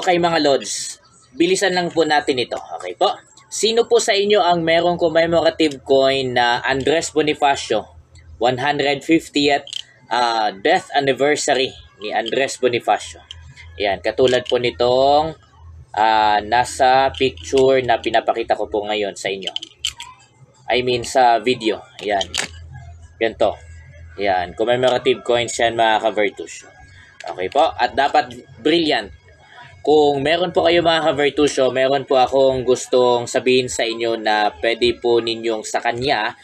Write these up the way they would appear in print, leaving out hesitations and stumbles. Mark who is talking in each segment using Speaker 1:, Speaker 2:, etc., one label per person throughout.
Speaker 1: Okay mga Lods, bilisan lang po natin ito. Okay po? Sino po sa inyo ang merong commemorative coin na Andres Bonifacio 150th death anniversary ni Andres Bonifacio? Yan, katulad po nitong nasa picture na pinapakita ko po ngayon sa inyo. I mean sa video. Yan. Ganito. Yan, commemorative coins yan mga ka-Virtusio. Okay po? At dapat brilliant. Kung meron po kayo mga ka-Virtusio, meron po akong gustong sabihin sa inyo na pwede po ninyong sa kanya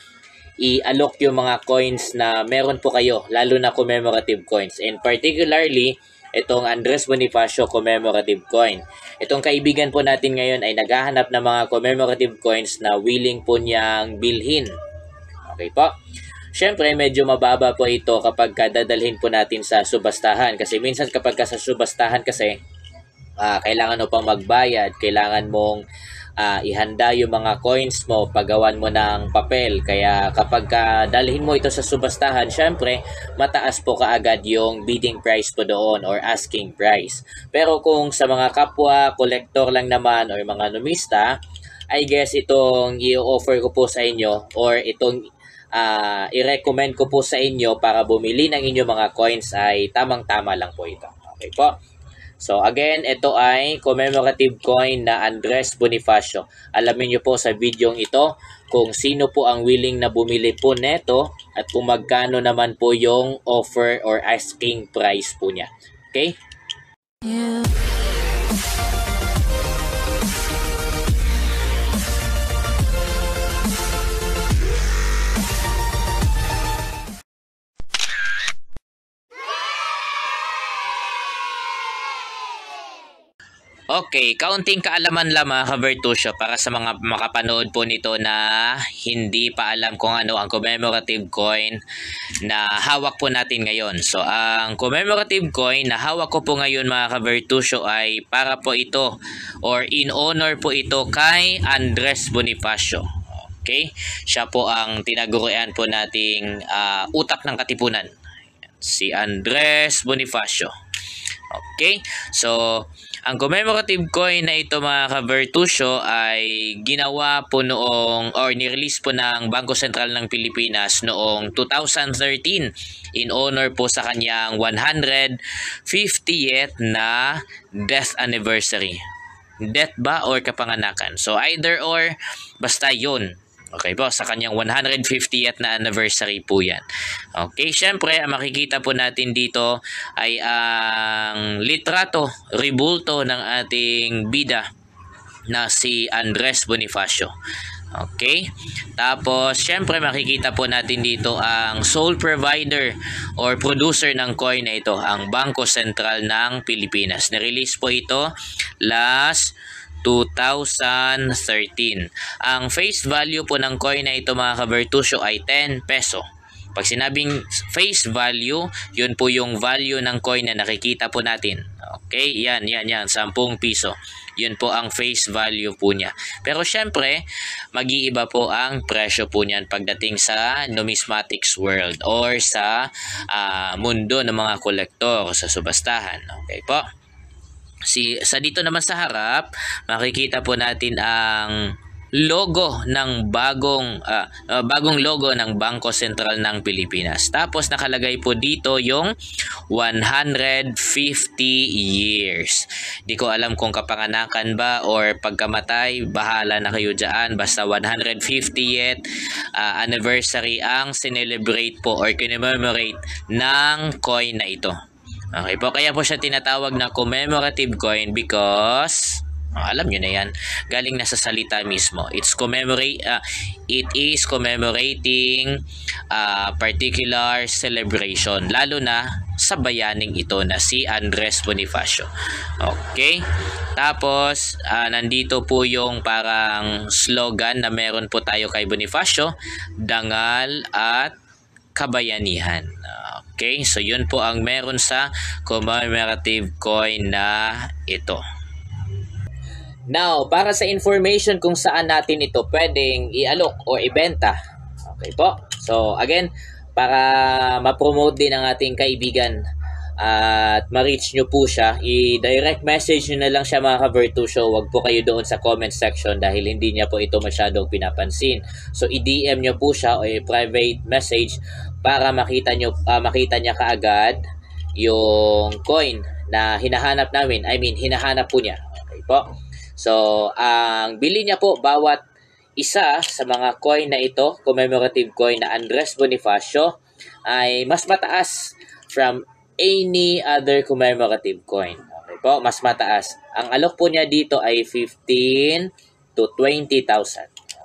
Speaker 1: i-allok yung mga coins na meron po kayo, lalo na commemorative coins. And particularly, itong Andres Bonifacio commemorative coin. Itong kaibigan po natin ngayon ay naghahanap ng mga commemorative coins na willing po niyang bilhin. Okay po? Siyempre, medyo mababa po ito kapag dadalhin po natin sa subastahan. Kasi minsan kapag sa subastahan kasi, kailangan mo pang magbayad, kailangan mong ihanda yung mga coins mo, paggawan mo ng papel. Kaya kapag dalhin mo ito sa subastahan, syempre mataas po kaagad yung bidding price po doon or asking price. Pero kung sa mga kapwa, collector lang naman or mga numista, I guess itong i-offer ko po sa inyo or itong i-recommend ko po sa inyo para bumili ng inyong mga coins ay tamang-tama lang po ito. Okay po? So again, ito ay commemorative coin na Andres Bonifacio. Alamin nyo po sa video ito kung sino po ang willing na bumili po neto at kung magkano naman po yung offer or asking price po niya. Okay? Yeah. Okay, kaunting kaalaman lang mga ka-Virtusio para sa mga makapanood po nito na hindi pa alam kung ano ang commemorative coin na hawak po natin ngayon. So, ang commemorative coin na hawak ko po ngayon mga ka-Virtusio ay para po ito or in honor po ito kay Andres Bonifacio. Okay? Siya po ang tinagurian po nating utak ng katipunan. Si Andres Bonifacio. Okay? So, ang commemorative coin na ito mga ka-Virtusio ay ginawa po noong or nirelease po ng Bangko Sentral ng Pilipinas noong 2013 in honor po sa kanyang 150th na death anniversary. Death ba or kapanganakan? So either or, basta yun. Okay po, sa kanyang 150th na anniversary po yan. Okay, syempre, ang makikita po natin dito ay ang litrato, ribulto ng ating bida na si Andres Bonifacio. Okay, tapos syempre makikita po natin dito ang sole provider or producer ng coin na ito, ang Bangko Sentral ng Pilipinas. Na-release po ito last 2013. Ang face value po ng coin na ito mga ka-Virtusio ay 10 peso. Pag sinabing face value, yun po yung value ng coin na nakikita po natin. Okay, yan, 10 piso. Yun po ang face value po niya. Pero syempre, mag-iiba po ang presyo po niyan pagdating sa numismatics world or sa mundo ng mga kolektor sa subastahan. Okay po? Sa dito naman sa harap, makikita po natin ang logo ng bagong logo ng Bangko Sentral ng Pilipinas. Tapos nakalagay po dito yung 150 years. Di ko alam kung kapanganakan ba or pagkamatay, bahala na kayo dyan. Basta 150th anniversary ang sinelebrate po or kinememorate ng coin na ito. Okay po, kaya po siya tinatawag na commemorative coin because alam nyo na yan, galing na sa salita mismo. It is commemorating particular celebration, lalo na sa bayaning ito na si Andres Bonifacio. Okay? Tapos, nandito po yung parang slogan na meron po tayo kay Bonifacio, dangal at kabayanihan. Okay, so yun po ang meron sa commemorative coin na ito. Now, para sa information kung saan natin ito pwedeng i-alok o ibenta. Okay po. So again, para ma-promote din ang ating kaibigan, at ma-reach nyo po siya, i-direct message nyo na lang siya mga ka-Virtusio. Huwag po kayo doon sa comment section dahil hindi niya po ito masyadong pinapansin. So i-DM nyo po siya o i-private message para makita niya kaagad yung coin na hinahanap namin. I mean, hinahanap po niya. Okay po. So, ang bili niya po bawat isa sa mga coin na ito, commemorative coin na Andres Bonifacio, ay mas mataas from any other commemorative coin. Okay po, mas mataas. Ang alok po niya dito ay 15 to 20,000.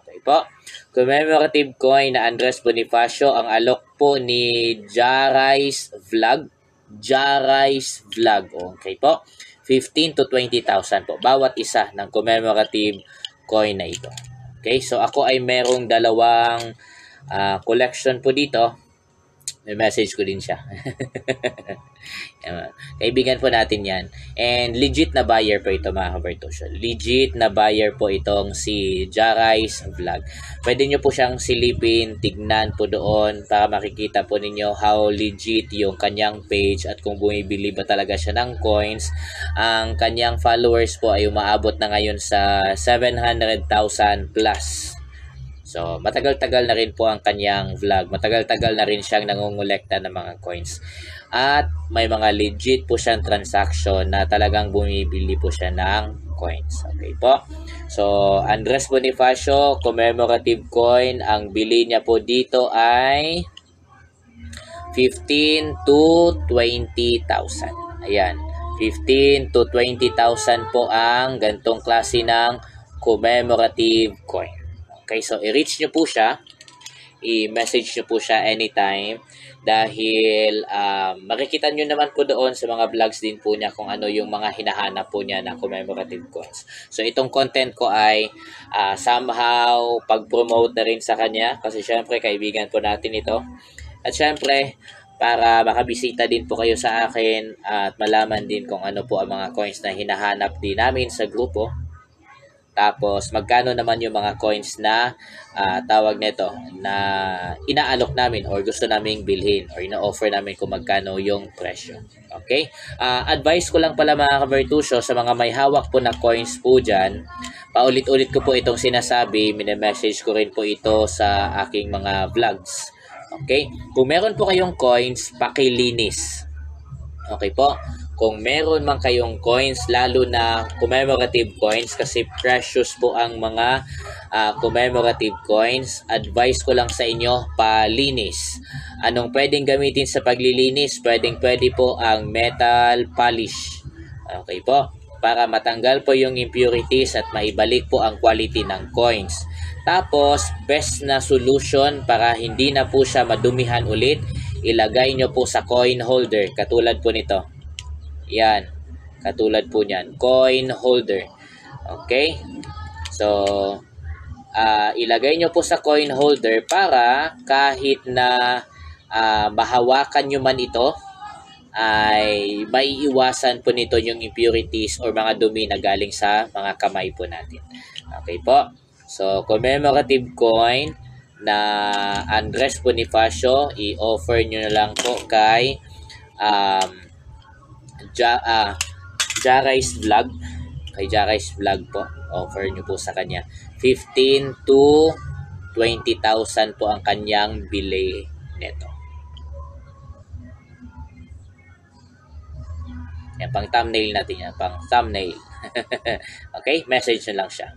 Speaker 1: Okay po. Commemorative coin na Andres Bonifacio, ang alok po ni Jaray's Vlog. Jaray's Vlog. Okay po. 15 to 20,000 po. Bawat isa ng commemorative coin na ito. Okay, so ako ay merong dalawang collection po dito. May message ko din siya. Kaibigan po natin yan. And legit na buyer po ito mga ka-Virtusio. Legit na buyer po itong si Jaray's Vlog. Pwede nyo po siyang silipin, tignan po doon para makikita po ninyo how legit yung kanyang page at kung bumibili ba talaga siya ng coins. Ang kanyang followers po ay umaabot na ngayon sa 700,000 plus. So, matagal-tagal na rin po ang kanyang vlog. Matagal-tagal na rin siyang nangongolekta ng mga coins. At may mga legit po siyang transaction na talagang bumibili po siya ng coins. Okay po. So, Andres Bonifacio, commemorative coin. Ang bili niya po dito ay 15 to 20,000. Ayan. 15 to 20,000 po ang gantong klase ng commemorative coin. Okay, so i-reach nyo po siya, i-message nyo po siya anytime dahil makikita nyo naman po doon sa mga vlogs din po niya kung ano yung mga hinahanap po niya na commemorative coins. So itong content ko ay somehow pag-promote na rin sa kanya kasi syempre kaibigan po natin ito. At syempre para makabisita din po kayo sa akin at malaman din kung ano po ang mga coins na hinahanap din namin sa grupo. Tapos, magkano naman yung mga coins na tawag nito na inaalok namin or gusto naming bilhin or ina-offer namin kung magkano yung presyo. Okay? Advice ko lang pala mga ka-Virtusio sa mga may hawak po na coins po dyan. Paulit-ulit ko po itong sinasabi. Mini-message ko rin po ito sa aking mga vlogs. Okay? Kung meron po kayong coins, pakilinis. Okay po? Kung meron man kayong coins, lalo na commemorative coins, kasi precious po ang mga commemorative coins, advice ko lang sa inyo, palinis. Anong pwedeng gamitin sa paglilinis? Pwede po ang metal polish. Okay po? Para matanggal po yung impurities at maibalik po ang quality ng coins. Tapos, best na solution para hindi na po siya madumihan ulit, ilagay nyo po sa coin holder, katulad po nito. Yan, katulad po niyan, coin holder. Okay? So, ilagay nyo po sa coin holder para kahit na mahawakan nyo man ito, ay maiiwasan po nito yung impurities or mga dumi na galing sa mga kamay po natin. Okay po? So, commemorative coin na Andres Bonifacio, i-offer nyo na lang po kay Jaray's Vlog. Kay Jaray's Vlog po. Offer nyo po sa kanya. 15 to 20,000 po ang kanyang bili neto. Yan, pang thumbnail natin yan. Pang thumbnail. Okay? Message na lang siya.